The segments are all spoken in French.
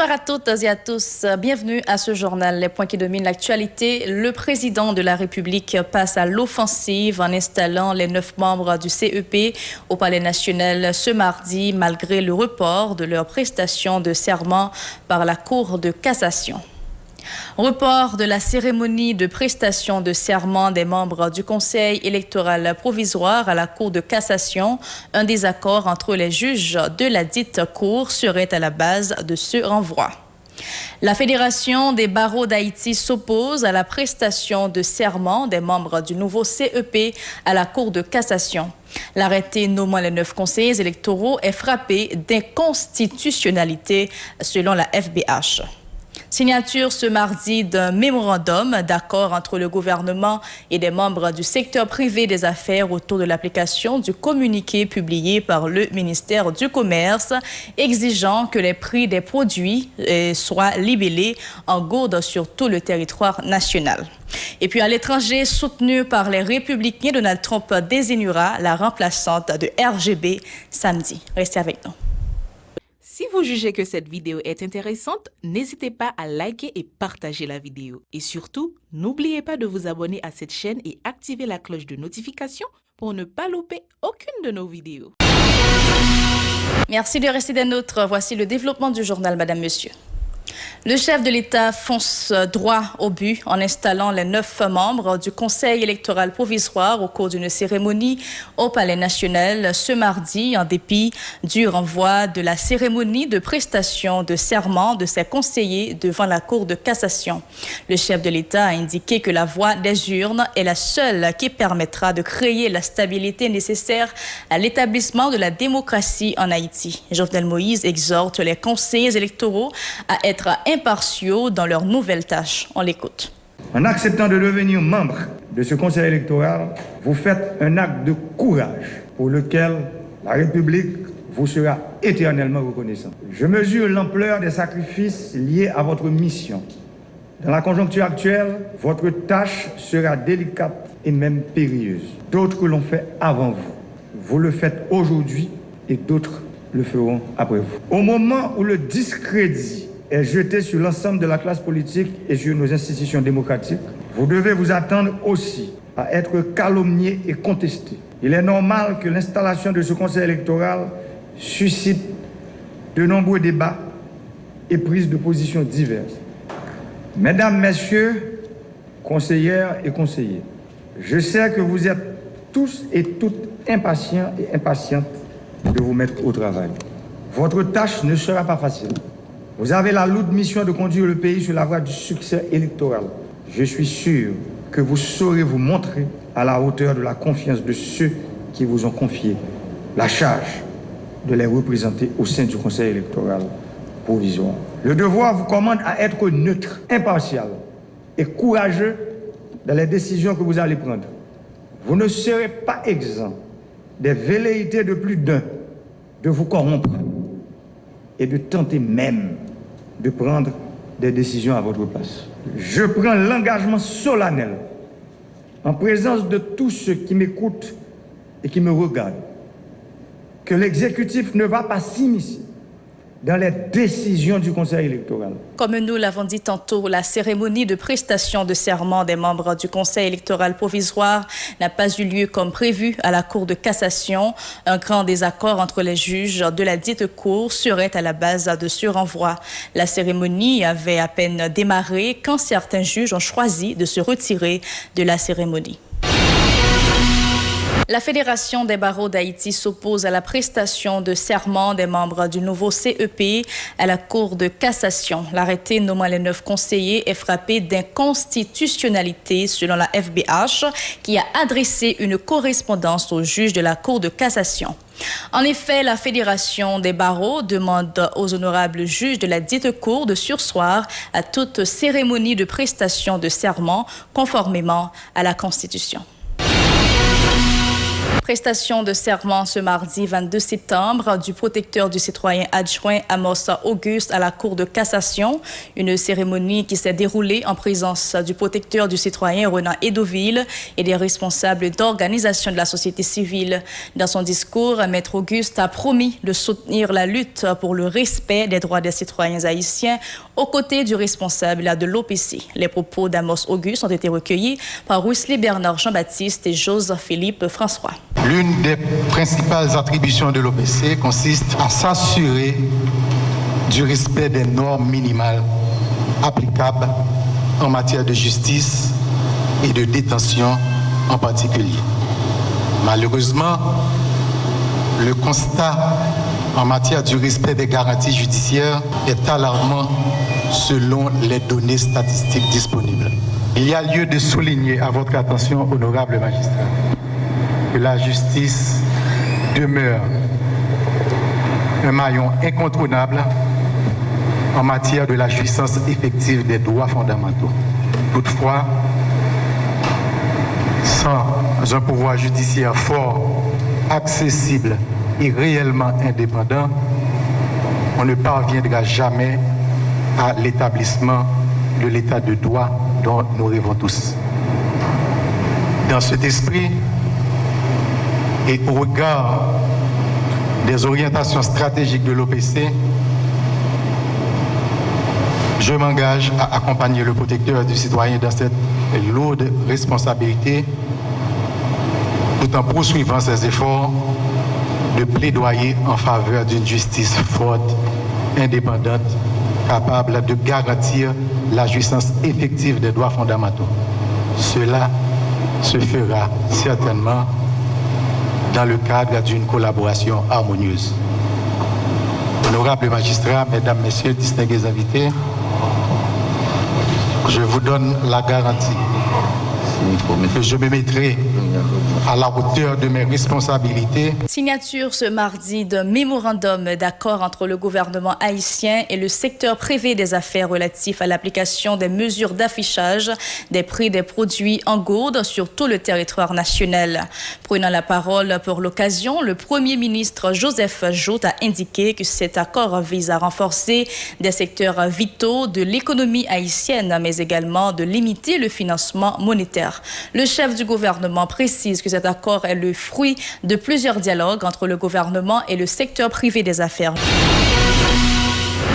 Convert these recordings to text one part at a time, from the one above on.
Bonsoir à toutes et à tous. Bienvenue à ce journal. Les points qui dominent l'actualité. Le président de la République passe à l'offensive en installant les 9 membres du CEP au Palais national ce mardi, malgré le report de leur prestation de serment par la Cour de cassation. Report de la cérémonie de prestation de serment des membres du Conseil électoral provisoire à la Cour de cassation. Un désaccord entre les juges de la dite Cour serait à la base de ce renvoi. La Fédération des barreaux d'Haïti s'oppose à la prestation de serment des membres du nouveau CEP à la Cour de cassation. L'arrêté nommant les 9 conseillers électoraux est frappé d'inconstitutionnalité selon la FBH. Signature ce mardi d'un mémorandum d'accord entre le gouvernement et des membres du secteur privé des affaires autour de l'application du communiqué publié par le ministère du Commerce exigeant que les prix des produits soient libellés en gourde sur tout le territoire national. Et puis à l'étranger, soutenu par les Républicains, Donald Trump désignera la remplaçante de RGB samedi. Restez avec nous. Si vous jugez que cette vidéo est intéressante, n'hésitez pas à liker et partager la vidéo. Et surtout, n'oubliez pas de vous abonner à cette chaîne et activer la cloche de notification pour ne pas louper aucune de nos vidéos. Merci de rester des nôtres. Voici le développement du journal, Madame, Monsieur. Le chef de l'État fonce droit au but en installant les 9 membres du Conseil électoral provisoire au cours d'une cérémonie au Palais national ce mardi, en dépit du renvoi de la cérémonie de prestation de serment de ses conseillers devant la Cour de cassation. Le chef de l'État a indiqué que la voie des urnes est la seule qui permettra de créer la stabilité nécessaire à l'établissement de la démocratie en Haïti. Jovenel Moïse exhorte les conseillers électoraux à être impartiaux dans leurs nouvelles tâches. On l'écoute. En acceptant de devenir membre de ce conseil électoral, vous faites un acte de courage pour lequel la République vous sera éternellement reconnaissante. Je mesure l'ampleur des sacrifices liés à votre mission. Dans la conjoncture actuelle, votre tâche sera délicate et même périlleuse. D'autres l'ont fait avant vous. Vous le faites aujourd'hui et d'autres le feront après vous. Au moment où le discrédit est jeté sur l'ensemble de la classe politique et sur nos institutions démocratiques, vous devez vous attendre aussi à être calomnié et contesté. Il est normal que l'installation de ce conseil électoral suscite de nombreux débats et prises de positions diverses. Mesdames, Messieurs, conseillères et conseillers, je sais que vous êtes tous et toutes impatients et impatientes de vous mettre au travail. Votre tâche ne sera pas facile. Vous avez la lourde mission de conduire le pays sur la voie du succès électoral. Je suis sûr que vous saurez vous montrer à la hauteur de la confiance de ceux qui vous ont confié la charge de les représenter au sein du Conseil électoral provisoire. Le devoir vous commande à être neutre, impartial et courageux dans les décisions que vous allez prendre. Vous ne serez pas exempt des velléités de plus d'un de vous corrompre et de tenter même de prendre des décisions à votre place. Je prends l'engagement solennel, en présence de tous ceux qui m'écoutent et qui me regardent, que l'exécutif ne va pas s'immiscer dans les décisions du Conseil électoral. Comme nous l'avons dit tantôt, la cérémonie de prestation de serment des membres du Conseil électoral provisoire n'a pas eu lieu comme prévu à la Cour de cassation. Un grand désaccord entre les juges de la dite Cour serait à la base de ce renvoi. La cérémonie avait à peine démarré quand certains juges ont choisi de se retirer de la cérémonie. La Fédération des barreaux d'Haïti s'oppose à la prestation de serment des membres du nouveau CEP à la Cour de cassation. L'arrêté nommant les 9 conseillers est frappé d'inconstitutionnalité selon la FBH, qui a adressé une correspondance au juge de la Cour de cassation. En effet, la Fédération des barreaux demande aux honorables juges de la dite Cour de surseoir à toute cérémonie de prestation de serment conformément à la Constitution. Prestation de serment ce mardi 22 septembre du protecteur du citoyen adjoint Amos Auguste à la Cour de cassation. Une cérémonie qui s'est déroulée en présence du protecteur du citoyen Renan Edoville et des responsables d'organisations de la société civile. Dans son discours, Maître Auguste a promis de soutenir la lutte pour le respect des droits des citoyens haïtiens aux côtés du responsable de l'OPC. Les propos d'Amos Auguste ont été recueillis par Wesley Bernard Jean-Baptiste et Joseph-Philippe François. L'une des principales attributions de l'OPC consiste à s'assurer du respect des normes minimales applicables en matière de justice et de détention en particulier. Malheureusement, le constat en matière du respect des garanties judiciaires est alarmant selon les données statistiques disponibles. Il y a lieu de souligner à votre attention, honorable magistrat, que la justice demeure un maillon incontournable en matière de la jouissance effective des droits fondamentaux. Toutefois, sans un pouvoir judiciaire fort, accessible et réellement indépendant, on ne parviendra jamais à l'établissement de l'état de droit dont nous rêvons tous. Dans cet esprit, et au regard des orientations stratégiques de l'OPC, je m'engage à accompagner le protecteur du citoyen dans cette lourde responsabilité, tout en poursuivant ses efforts de plaidoyer en faveur d'une justice forte, indépendante, capable de garantir la jouissance effective des droits fondamentaux. Cela se fera certainement dans le cadre d'une collaboration harmonieuse. Honorables magistrats, mesdames, messieurs, distingués invités, je vous donne la garantie que je me mettrai à la hauteur de mes responsabilités. Signature ce mardi d'un mémorandum d'accord entre le gouvernement haïtien et le secteur privé des affaires relatif à l'application des mesures d'affichage des prix des produits en gourde sur tout le territoire national. Prenant la parole pour l'occasion, le Premier ministre Joseph Jout a indiqué que cet accord vise à renforcer des secteurs vitaux de l'économie haïtienne, mais également de limiter le financement monétaire. Le chef du gouvernement précise que cet accord est le fruit de plusieurs dialogues entre le gouvernement et le secteur privé des affaires.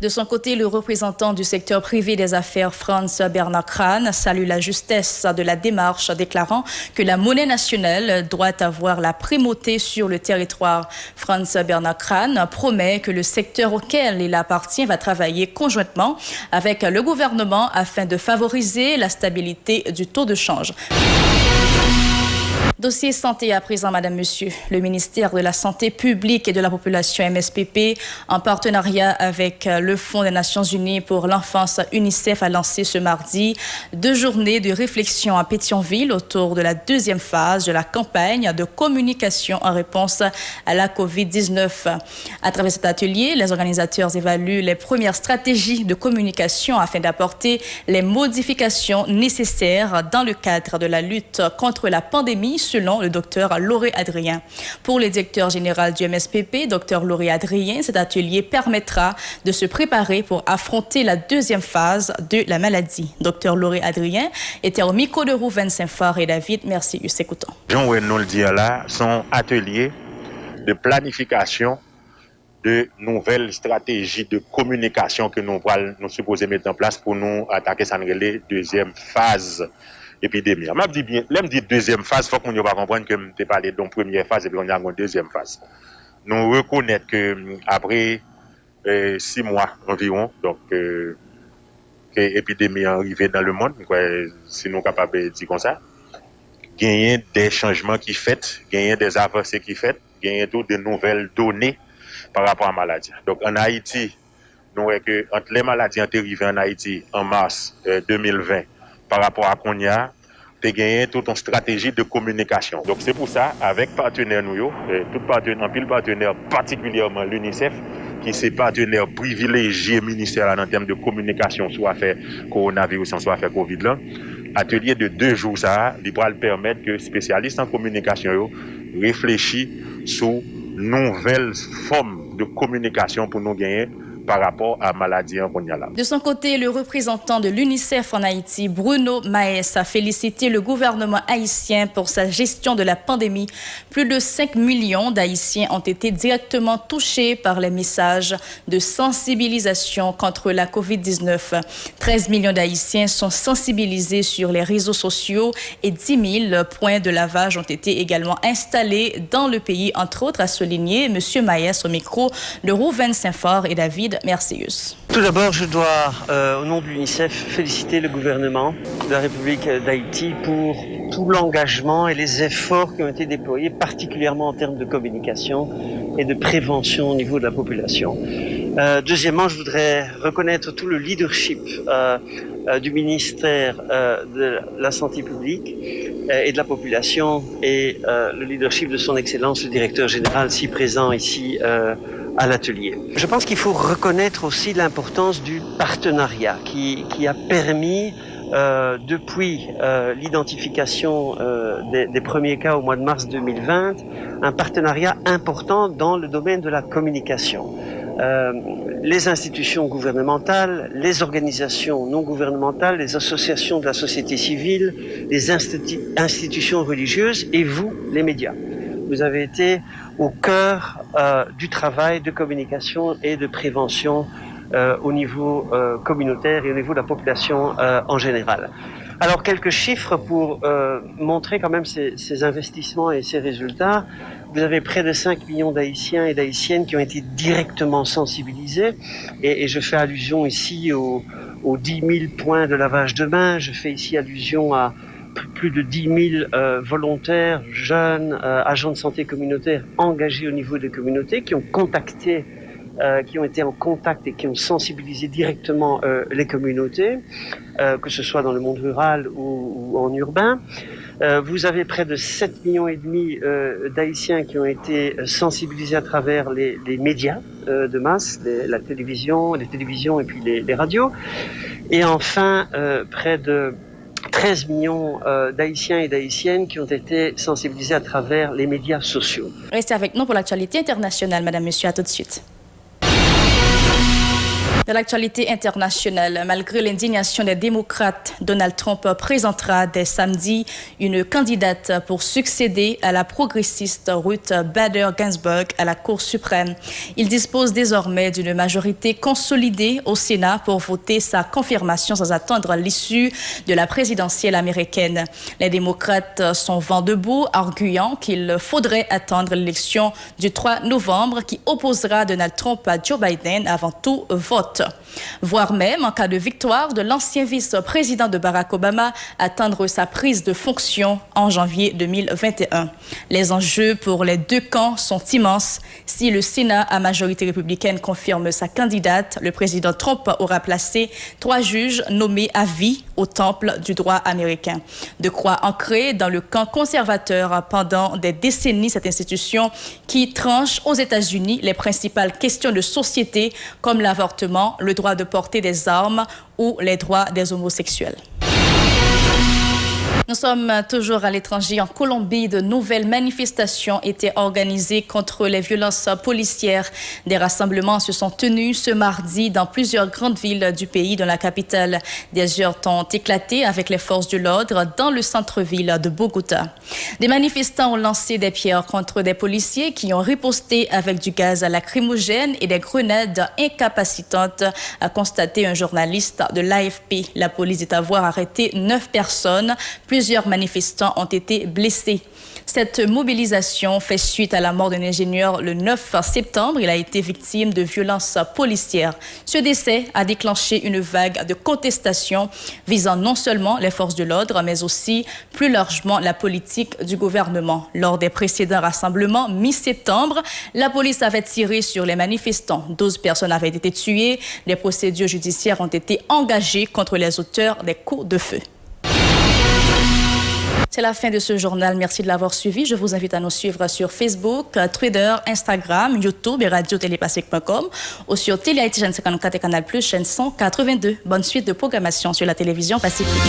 De son côté, le représentant du secteur privé des affaires, Franz Bernard Krahn, salue la justesse de la démarche, déclarant que la monnaie nationale doit avoir la primauté sur le territoire. Franz Bernard Krahn promet que le secteur auquel il appartient va travailler conjointement avec le gouvernement afin de favoriser la stabilité du taux de change. Dossier santé à présent, Madame, Monsieur. Le ministère de la Santé publique et de la population MSPP, en partenariat avec le Fonds des Nations Unies pour l'enfance UNICEF, a lancé ce mardi 2 journées de réflexion à Pétionville autour de la deuxième phase de la campagne de communication en réponse à la COVID-19. À travers cet atelier, les organisateurs évaluent les premières stratégies de communication afin d'apporter les modifications nécessaires dans le cadre de la lutte contre la pandémie, selon le docteur Lauré Adrien. Pour le directeur général du MSPP, docteur Lauré Adrien, cet atelier permettra de se préparer pour affronter la deuxième phase de la maladie. Docteur Lauré Adrien était au micro de Rouven Saint-Phare et David. Merci, nous écoutons. Jean nous le dit là, son atelier de planification de nouvelles stratégies de communication que nous supposons mettre en place pour nous attaquer cette deuxième phase épidémie. Je dis bien, là, je dis deuxième phase, il faut qu'on va comprendre que je parlé de première phase et puis on a une deuxième phase. Nous reconnaissons que après 6 mois environ, donc que l'épidémie est arrivée dans le monde, si nous sommes capables de dire comme ça, il y a des changements qui sont faits, il y a des avancées qui sont faites, il y a toutes de nouvelles données par rapport à la maladie. Donc en Haïti, nous voyons que entre les maladies qui sont arrivées en Haïti en mars 2020, par rapport à Konya, tu as gagné toute une stratégie de communication. Donc c'est pour ça, avec partenaires nous, pile partenaire, particulièrement l'UNICEF, qui est partenaire privilégié ministère en termes de communication sur l'affaire coronavirus, sur l'affaire Covid là. Atelier de 2 jours, ça, il va permettre que spécialistes en communication réfléchir sur nouvelles formes de communication pour nous gagner par rapport à la maladie qu'on y a là. De son côté, le représentant de l'UNICEF en Haïti, Bruno Maes, a félicité le gouvernement haïtien pour sa gestion de la pandémie. Plus de 5 millions d'Haïtiens ont été directement touchés par les messages de sensibilisation contre la COVID-19. 13 millions d'Haïtiens sont sensibilisés sur les réseaux sociaux et 10 000 points de lavage ont été également installés dans le pays, entre autres, a souligné M. Maes au micro de Rouven Saint-Fort et David Mercius. Tout d'abord, je dois, au nom de l'UNICEF, féliciter le gouvernement de la République d'Haïti pour tout l'engagement et les efforts qui ont été déployés, particulièrement en termes de communication et de prévention au niveau de la population. Deuxièmement, je voudrais reconnaître tout le leadership du ministère de la Santé publique et de la population et le leadership de son Excellence, le directeur général, si présent ici à l'atelier. Je pense qu'il faut reconnaître aussi l'importance du partenariat qui a permis, depuis l'identification des premiers cas au mois de mars 2020, un partenariat important dans le domaine de la communication. Les institutions gouvernementales, les organisations non gouvernementales, les associations de la société civile, les institutions religieuses et vous, les médias. Vous avez été au cœur du travail de communication et de prévention au niveau communautaire et au niveau de la population en général. Alors quelques chiffres pour montrer quand même ces investissements et ces résultats. Vous avez près de 5 millions d'Haïtiens et d'Haïtiennes qui ont été directement sensibilisés et je fais allusion ici aux 10 000 points de lavage de mains. Je fais ici allusion à plus de 10 000 volontaires, jeunes, agents de santé communautaire engagés au niveau des communautés qui ont contacté, qui ont été en contact et qui ont sensibilisé directement les communautés, que ce soit dans le monde rural ou en urbain. Vous avez près de 7,5 millions d'Haïtiens qui ont été sensibilisés à travers les médias de masse, les télévisions et puis les radios. Et enfin, près de 13 millions d'Haïtiens et d'Haïtiennes qui ont été sensibilisés à travers les médias sociaux. Restez avec nous pour l'actualité internationale, Madame, Monsieur, à tout de suite. De l'actualité internationale, malgré l'indignation des démocrates, Donald Trump présentera dès samedi une candidate pour succéder à la progressiste Ruth Bader Ginsburg à la Cour suprême. Il dispose désormais d'une majorité consolidée au Sénat pour voter sa confirmation sans attendre l'issue de la présidentielle américaine. Les démocrates sont vent debout, arguant qu'il faudrait attendre l'élection du 3 novembre qui opposera Donald Trump à Joe Biden avant tout vote. Voire même, en cas de victoire de l'ancien vice-président de Barack Obama, attendre sa prise de fonction en janvier 2021. Les enjeux pour les deux camps sont immenses. Si le Sénat à majorité républicaine confirme sa candidate, le président Trump aura placé 3 juges nommés à vie au temple du droit américain. De quoi ancrer dans le camp conservateur pendant des décennies cette institution qui tranche aux États-Unis les principales questions de société comme l'avortement, le droit de porter des armes ou les droits des homosexuels. Nous sommes toujours à l'étranger. En Colombie, de nouvelles manifestations étaient organisées contre les violences policières. Des rassemblements se sont tenus ce mardi dans plusieurs grandes villes du pays, dans la capitale. Des heurts ont éclaté avec les forces de l'ordre dans le centre-ville de Bogota. Des manifestants ont lancé des pierres contre des policiers qui ont riposté avec du gaz lacrymogène et des grenades incapacitantes, a constaté un journaliste de l'AFP. La police dit avoir arrêté 9 personnes. Plusieurs manifestants ont été blessés. Cette mobilisation fait suite à la mort d'un ingénieur le 9 septembre. Il a été victime de violences policières. Ce décès a déclenché une vague de contestation visant non seulement les forces de l'ordre, mais aussi plus largement la politique du gouvernement. Lors des précédents rassemblements mi-septembre, la police avait tiré sur les manifestants. 12 personnes avaient été tuées. Des procédures judiciaires ont été engagées contre les auteurs des coups de feu. C'est la fin de ce journal. Merci de l'avoir suivi. Je vous invite à nous suivre sur Facebook, Twitter, Instagram, YouTube et radiotélépacifique.com ou sur Télé Haïti chaîne 54 et Canal+, chaîne 182. Bonne suite de programmation sur la télévision Pacifique.